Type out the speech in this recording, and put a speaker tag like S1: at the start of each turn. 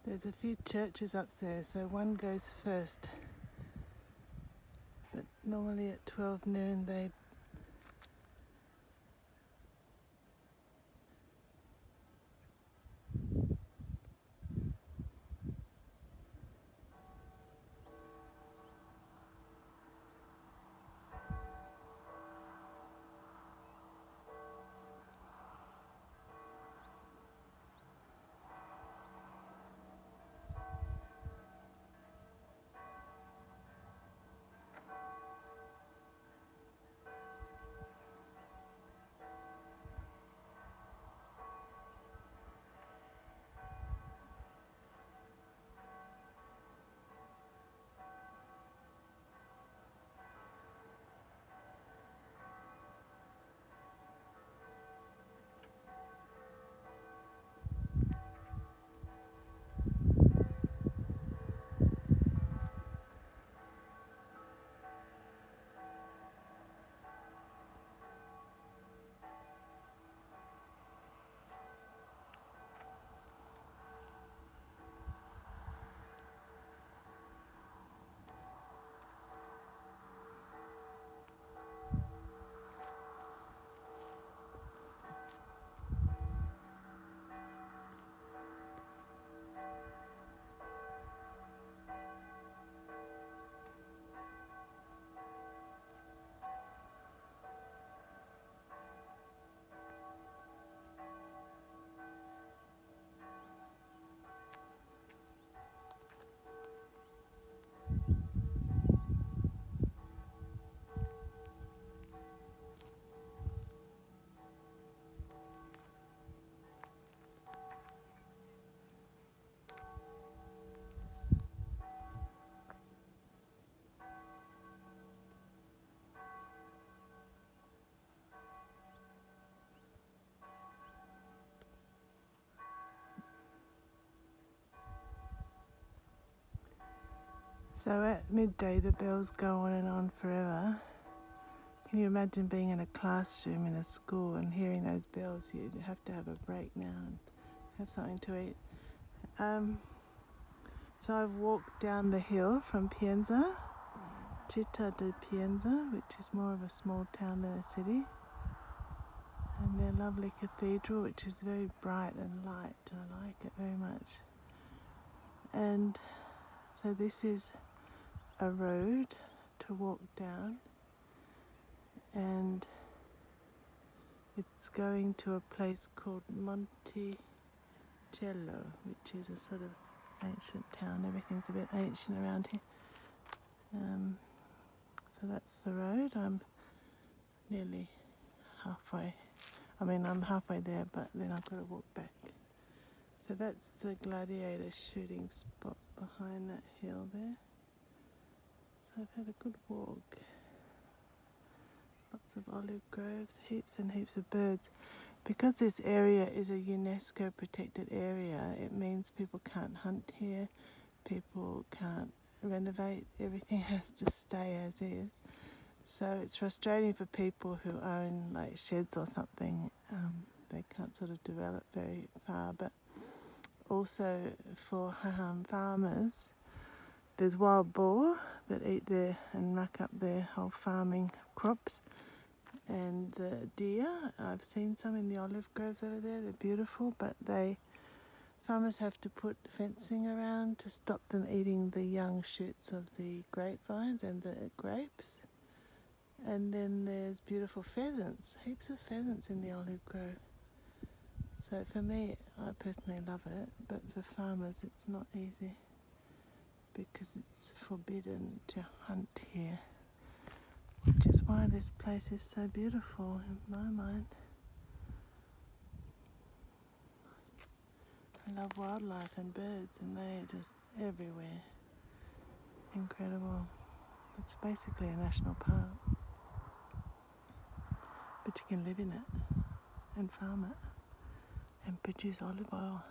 S1: There's a few churches up there, so one goes first. But normally at 12 noon they So at midday the bells go on and on forever. Can you imagine being in a classroom in a school and hearing those bells? You'd have to have a break now and have something to eat. So I've walked down the hill from Pienza, Città di Pienza, which is more of a small town than a city, and their lovely cathedral, which is very bright and light. I like it very much. And so this is a road to walk down, and it's going to a place called Monticello, which is a sort of ancient town. Everything's a bit ancient around here. So that's the road. I'm nearly halfway. I'm halfway there, but then I've got to walk back. So that's the gladiator shooting spot behind that hill there. So I've had a good walk. Lots of olive groves, heaps and heaps of birds. Because this area is a UNESCO protected area, it means people can't hunt here, people can't renovate, everything has to stay as is. So it's frustrating for people who own like sheds or something. They can't sort of develop very far, but also for farmers, there's wild boar that eat there and muck up their whole farming crops. And the deer, I've seen some in the olive groves over there, they're beautiful, but farmers have to put fencing around to stop them eating the young shoots of the grapevines and the grapes. And then there's beautiful pheasants, heaps of pheasants in the olive grove. So for me, I personally love it, but for farmers it's not easy because it's forbidden to hunt here, which is why this place is so beautiful in my mind. I love wildlife and birds, and they're just everywhere. Incredible. It's basically a national park, but you can live in it and farm it and produce olive oil.